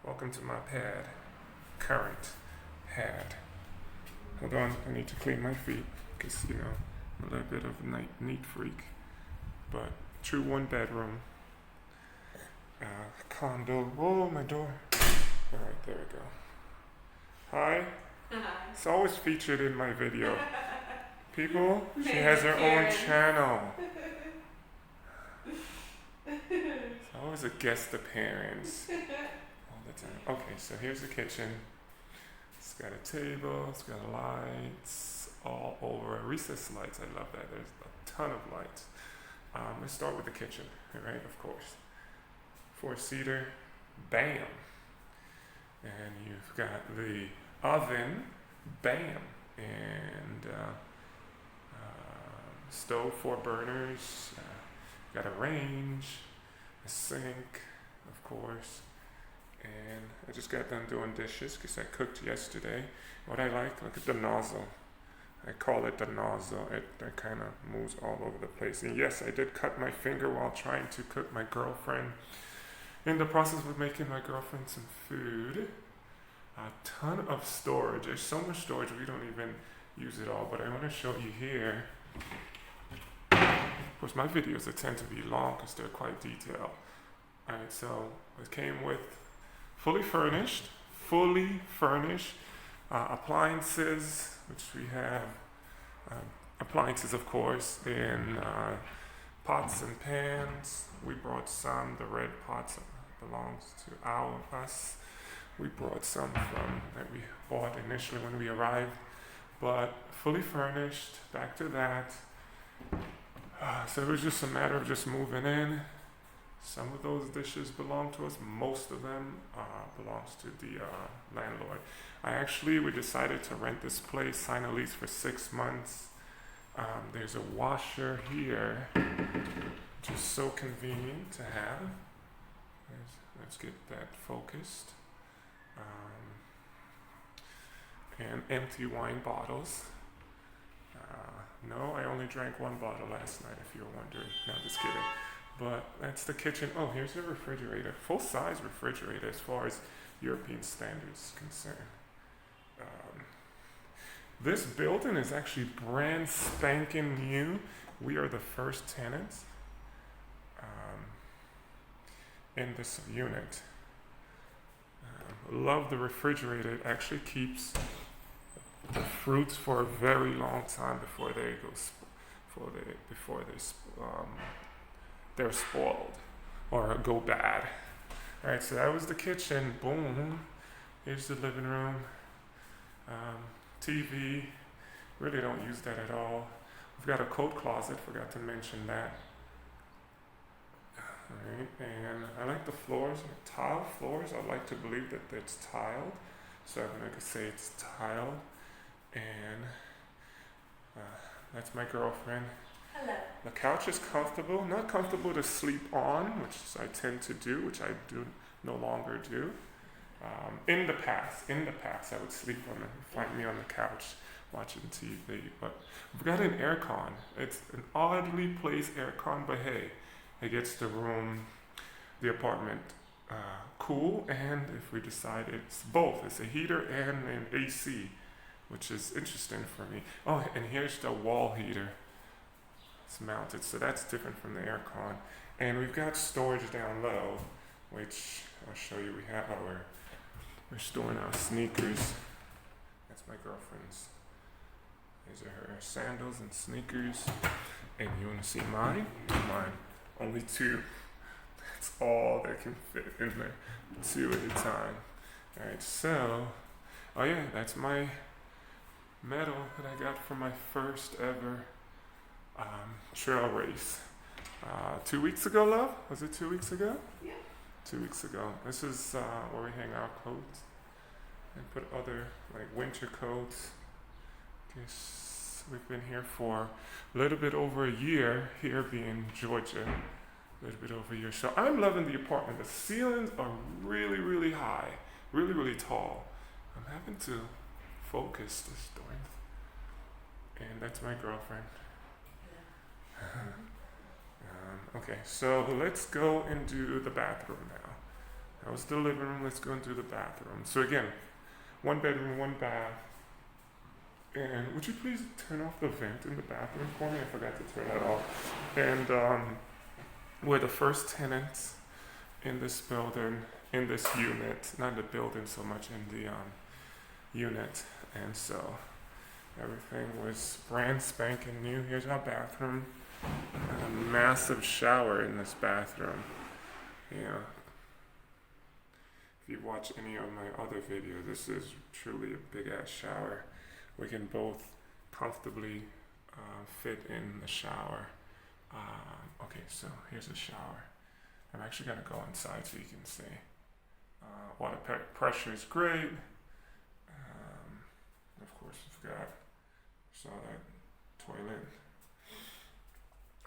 Welcome to my pad. Current pad. Hold on, I need to clean my feet because, I'm a little bit of a neat freak. But true one bedroom. Condo. Oh, my door. Alright, there we go. Hi. Hi. It's always featured in my video. People, she has her own channel. It's always a guest appearance. All the time. Okay, so here's the kitchen. It's got a table, it's got lights all over. Recessed lights, I love that. There's a ton of lights. Let's start with the kitchen, right? Of course. 4-seater, bam. And you've got the oven, bam. And stove, 4 burners. Got a range, a sink, of course. And I just got done doing dishes because I cooked yesterday. What I like, look at the nozzle. I call it the nozzle. It kind of moves all over the place. And yes, I did cut my finger while trying to cook my girlfriend. In the process of making my girlfriend some food. A ton of storage. There's so much storage we don't even use it all. But I want to show you here. Of course, my videos tend to be long because they're quite detailed. Alright, so it came with fully furnished appliances, which we have appliances, of course, in pots and pans. We brought some. The red pots belongs to us. We brought some from that we bought initially when we arrived, but fully furnished. Back to that. So it was just a matter of just moving in. Some of those dishes belong to us. Most of them belongs to the landlord. We decided to rent this place, sign a lease for 6 months. There's a washer here, which is so convenient to have. Let's get that focused. And empty wine bottles. No, I only drank 1 bottle last night, if you're wondering. No, just kidding. But that's the kitchen. Oh, here's the refrigerator. Full-size refrigerator as far as European standards is concerned. This building is actually brand spanking new. We are the first tenants in this unit. Love the refrigerator. It actually keeps the fruits for a very long time before they're spoiled or go bad. All right, so that was the kitchen. Boom. Here's the living room. TV. Really don't use that at all. We've got a coat closet. Forgot to mention that. All right, and I like the floors, tile floors. I like to believe that it's tiled, so I'm gonna say it's tiled. And that's my girlfriend. Hello. The couch is comfortable, not comfortable to sleep on, which I tend to do, which I do no longer do. In the past, I would find me on the couch watching TV. But we've got an aircon. It's an oddly placed aircon, but hey, it gets the apartment cool. And if we decide it's both, it's a heater and an AC, which is interesting for me. Oh, and here's the wall heater. It's mounted, so that's different from the aircon. And we've got storage down low, which I'll show you. We're storing our sneakers. That's my girlfriend's. These are her sandals and sneakers. And you want to see mine? Mine. Only 2. That's all that can fit in there. 2 at a time. Alright, so, oh yeah, that's my medal that I got for my first ever trail race. 2 weeks ago, love? Was it 2 weeks ago? Yeah. 2 weeks ago. This is where we hang our coats and put other winter coats. Guess we've been here for a little bit over a year, here being Georgia. A little bit over a year. So I'm loving the apartment. The ceilings are really, really high, really, really tall. I'm having to focus this door. And that's my girlfriend. Okay, so let's go and do the bathroom now. That was the living room. Let's go into the bathroom. So again, one bedroom, one bath. And would you please turn off the vent in the bathroom for me? I forgot to turn that off. And we're the first tenants in this building, in this unit. Not the building so much, in the unit. And so everything was brand spanking new. Here's our bathroom. A massive shower in this bathroom. Yeah. If you watch any of my other videos, this is truly a big ass shower. We can both comfortably fit in the shower. Okay, so here's the shower. I'm actually gonna go inside so you can see. Water pressure is great. Of course, we've got saw that toilet.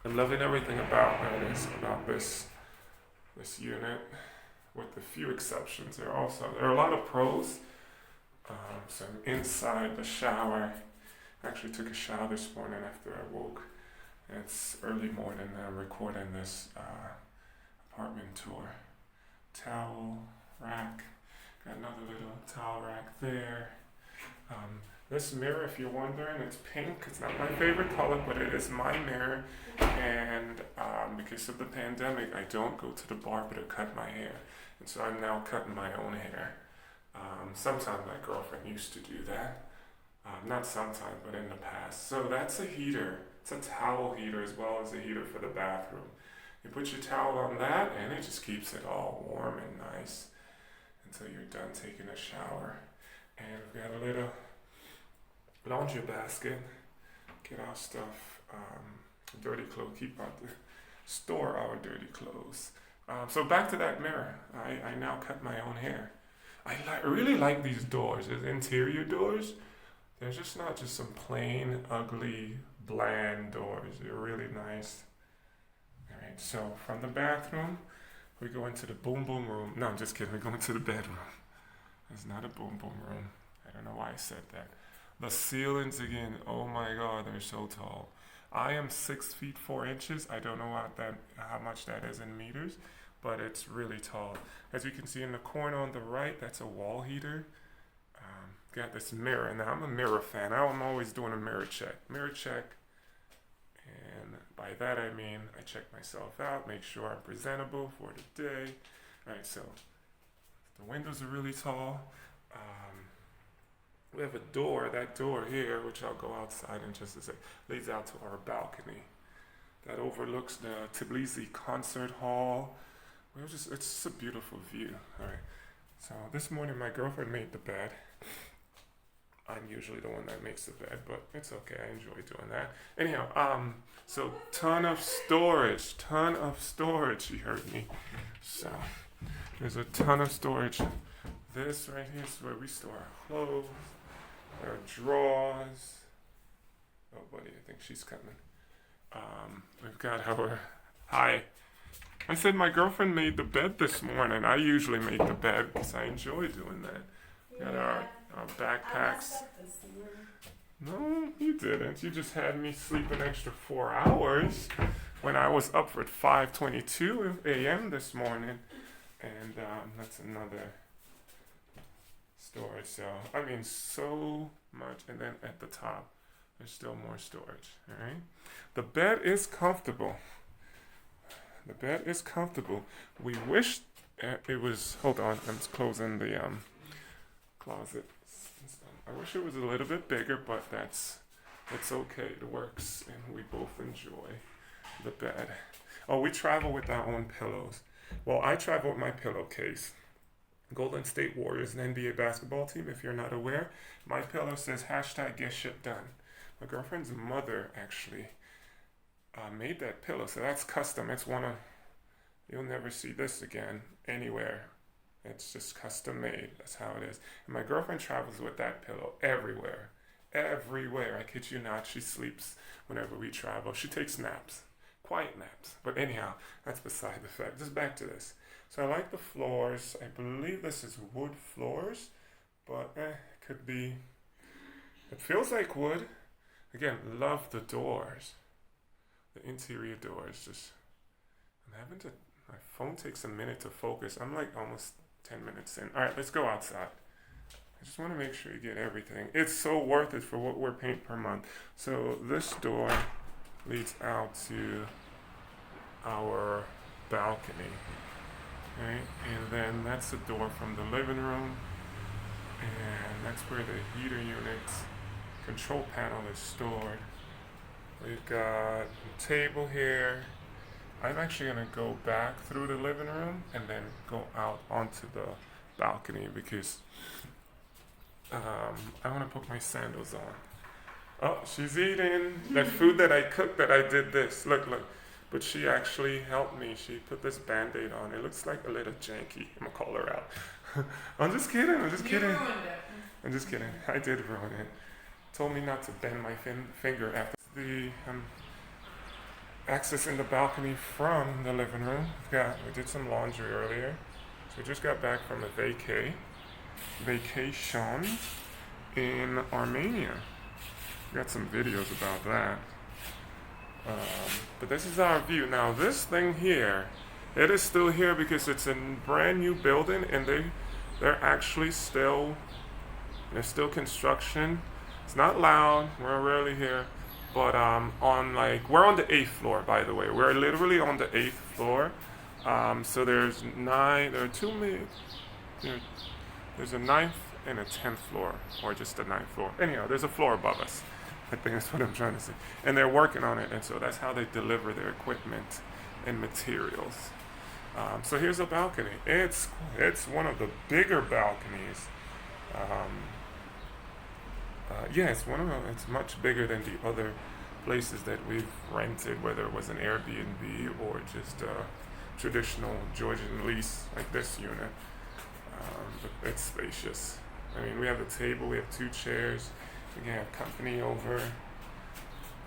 I'm loving everything about this unit, with a few exceptions. There are a lot of pros. So I'm inside the shower. I actually took a shower this morning after I woke. It's early morning and I'm recording this apartment tour. Towel rack. Got another little towel rack there. This mirror, if you're wondering, it's pink. It's not my favorite color, but it is my mirror. And because of the pandemic, I don't go to the barber to cut my hair. And so I'm now cutting my own hair. Sometimes my girlfriend used to do that. Not sometimes, but in the past. So that's a heater. It's a towel heater as well as a heater for the bathroom. You put your towel on that and it just keeps it all warm and nice until you're done taking a shower. And we've got a little laundry basket. Get our stuff, dirty clothes, store our dirty clothes. So back to that mirror. I now cut my own hair. I really like these doors, these interior doors. They're just not just some plain, ugly, bland doors. They're really nice. All right, so from the bathroom, we go into the boom boom room. No, I'm just kidding. We go into the bedroom. It's not a boom boom room. I don't know why I said that. The ceilings again, oh my God, they're so tall. I am 6 feet 4 inches. I don't know how much that is in meters, but it's really tall. As you can see in the corner on the right, that's a wall heater. Got this mirror. Now I'm a mirror fan. I'm always doing a mirror check. Mirror check. And by that I mean I check myself out, make sure I'm presentable for the day. All right, so the windows are really tall. We have a door. That door here, which I'll go outside in just a sec, leads out to our balcony. That overlooks the Tbilisi Concert Hall. It's just a beautiful view. All right. So this morning my girlfriend made the bed. I'm usually the one that makes the bed, but it's okay. I enjoy doing that. Anyhow, so ton of storage. You heard me. So there's a ton of storage. This right here is where we store our clothes, our drawers. Oh, buddy, I think she's coming. We've got our I said my girlfriend made the bed this morning. I usually make the bed because I enjoy doing that. Yeah. Got our backpacks. No, you didn't. You just had me sleep an extra 4 hours when I was up at 5:22 a.m. this morning. And that's another storage. So, I mean, so much. And then at the top, there's still more storage. All right. The bed is comfortable. We wish it was. Hold on. I'm just closing the closet. I wish it was a little bit bigger, but it's okay. It works, and we both enjoy the bed. Oh, we travel with our own pillows. Well, I travel with my pillowcase. Golden State Warriors, an NBA basketball team, if you're not aware. My pillow says #GetShitDone. My girlfriend's mother actually made that pillow, so that's custom. It's you'll never see this again anywhere. It's just custom made. That's how it is. And my girlfriend travels with that pillow everywhere. I kid you not. She sleeps whenever we travel. She takes naps. Quiet naps. But anyhow, that's beside the fact. Just back to this. So I like the floors. I believe this is wood floors. But could be. It feels like wood. Again, love the doors. The interior doors. My phone takes a minute to focus. I'm like almost 10 minutes in. All right, let's go outside. I just want to make sure you get everything. It's so worth it for what we're paying per month. So this door leads out to our balcony, right? And then that's the door from the living room, and that's where the heater unit's control panel is stored. We've got a table here. I'm actually gonna go back through the living room and then go out onto the balcony because I want to put my sandals on. Oh, she's eating that food that I cooked that I did this. Look. But she actually helped me. She put this Band-Aid on. It looks like a little janky. I'm gonna call her out. I'm just kidding. I'm just kidding. I did ruin it. Told me not to bend my finger after the access in the balcony from the living room. We did some laundry earlier. So we just got back from a vacation in Armenia. We got some videos about that. But this is our view. Now this thing here, it is still here because it's a brand new building and they're actually still, there's still construction. It's not loud, we're rarely here. But we're on the 8th floor, by the way. We're literally on the 8th floor. So there's there's a 9th and a 10th floor, or just the 9th floor. Anyhow, there's a floor above us. I think that's what I'm trying to say. And they're working on it, and so that's how they deliver their equipment and materials. So here's a balcony. It's one of the bigger balconies. It's much bigger than the other places that we've rented, whether it was an Airbnb or just a traditional Georgian lease like this unit. But it's spacious. I mean, we have a table, we have 2 chairs, we can have company over,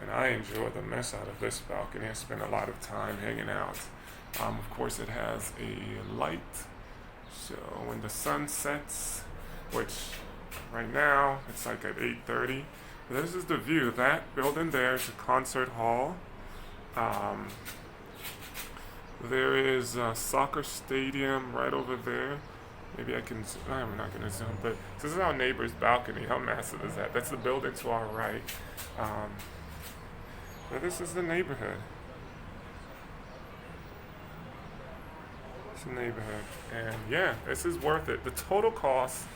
and I enjoy the mess out of this balcony. I spend a lot of time hanging out. Of course, it has a light, so when the sun sets, which right now it's like at 8:30. This is the view. That building there is a concert hall. There is a soccer stadium right over there. Maybe I'm not going to zoom, but this is our neighbor's balcony. How massive is that? That's the building to our right. But this is the neighborhood. It's a neighborhood. And yeah, this is worth it. The total cost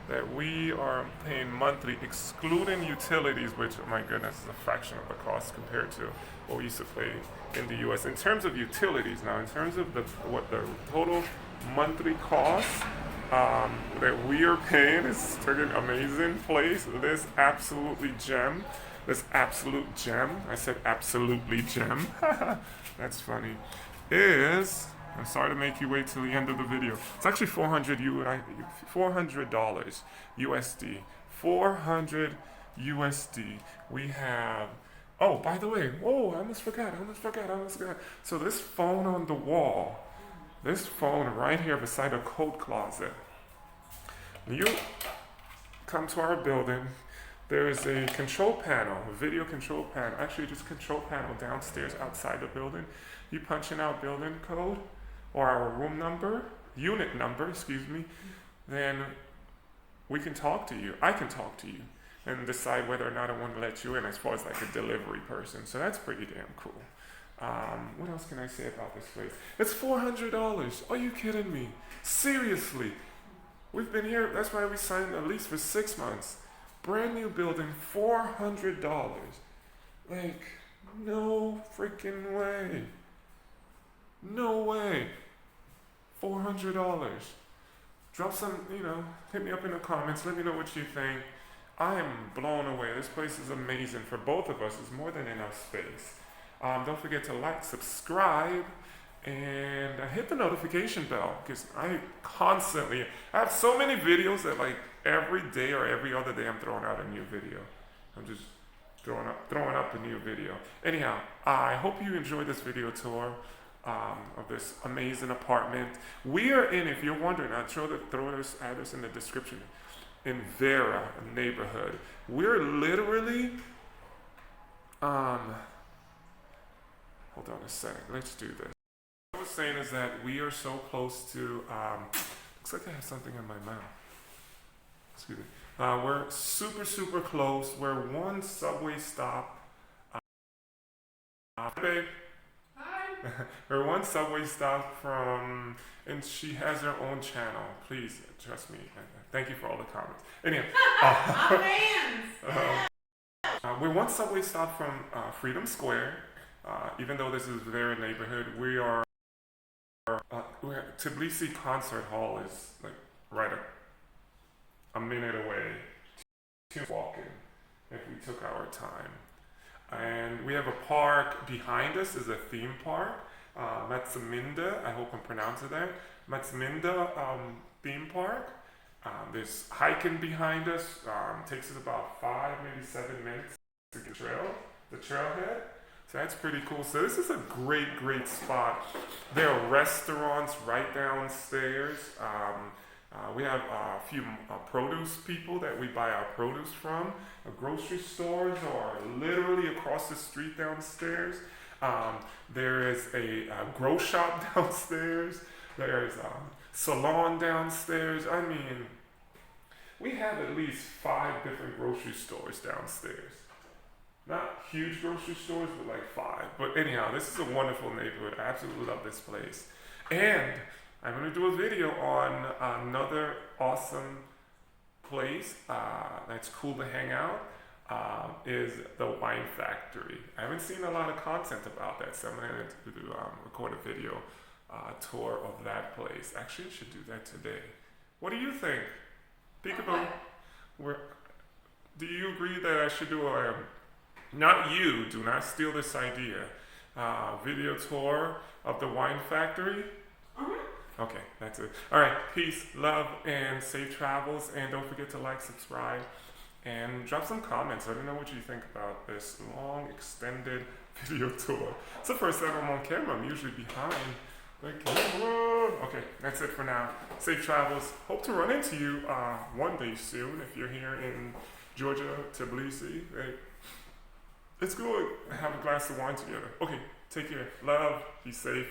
that we are paying monthly, excluding utilities, which, oh my goodness, is a fraction of the cost compared to what we used to pay in the U.S. In terms of utilities, now, in terms of what the total monthly cost that we are paying is an amazing place. This absolute gem. I said absolutely gem. That's funny. I'm sorry to make you wait till the end of the video. It's actually $400 USD. $400 USD. We have. Oh, by the way, I almost forgot. So this phone on the wall, this phone right here beside a coat closet. You come to our building. There is a control panel, a video control panel. Actually, just control panel downstairs outside the building. You punch in our building code or our room number, unit number, then we can talk to you. I can talk to you and decide whether or not I want to let you in as far as like a delivery person. So that's pretty damn cool. What else can I say about this place? It's $400. Are you kidding me? Seriously. We've been here, that's why we signed a lease for 6 months. Brand new building, $400. Like, no freaking way. No way. $400. Drop some, hit me up in the comments. Let me know what you think. I am blown away. This place is amazing. For both of us, it's more than enough space. Don't forget to like, subscribe, and hit the notification bell, because I have so many videos that like every day or every other day I'm throwing out a new video. I'm just throwing up a new video. Anyhow, I hope you enjoyed this video tour of this amazing apartment. We are in, if you're wondering, I'll throw this address in the description, in Vera neighborhood. We're literally, hold on a second, let's do this. What I was saying is that we are so close to Looks like I have something in my mouth. Excuse me. We're super close. We're one subway stop. Babe. Hi. We're one subway stop from, and she has her own channel. Please trust me. Thank you for all the comments. Anyway, we're one subway stop from Freedom Square. Even though this is Vera neighborhood, we're Tbilisi Concert Hall is like right a minute away to walking if we took our time. And we have a park behind us is a theme park, Mstiminda, I hope I'm pronouncing that, Mstiminda Theme Park. There's hiking behind us, takes us about 5, maybe 7 minutes to get the trailhead. So that's pretty cool. So this is a great spot. There are restaurants right downstairs. We have a few produce people that we buy our produce from. Grocery stores are literally across the street downstairs. There is a grow shop downstairs. There's a salon downstairs. I mean, we have at least 5 different grocery stores downstairs. Not huge grocery stores, but like 5. But anyhow, this is a wonderful neighborhood. I absolutely love this place. And I'm going to do a video on another awesome place that's cool to hang out, is the Wine Factory. I haven't seen a lot of content about that, so I'm going to record a video tour of that place. Actually, I should do that today. What do you think? Peekaboo. Do you agree that I should do a, not you, do not steal this idea, video tour of the Wine Factory? Okay, that's it. All right, peace, love, and safe travels. And don't forget to like, subscribe, and drop some comments. Let me know what you think about this long, extended video tour. It's the first time I'm on camera. I'm usually behind the camera. Okay, that's it for now. Safe travels. Hope to run into you one day soon if you're here in Georgia, Tbilisi. Right? Let's go have a glass of wine together. Okay, take care. Love, be safe.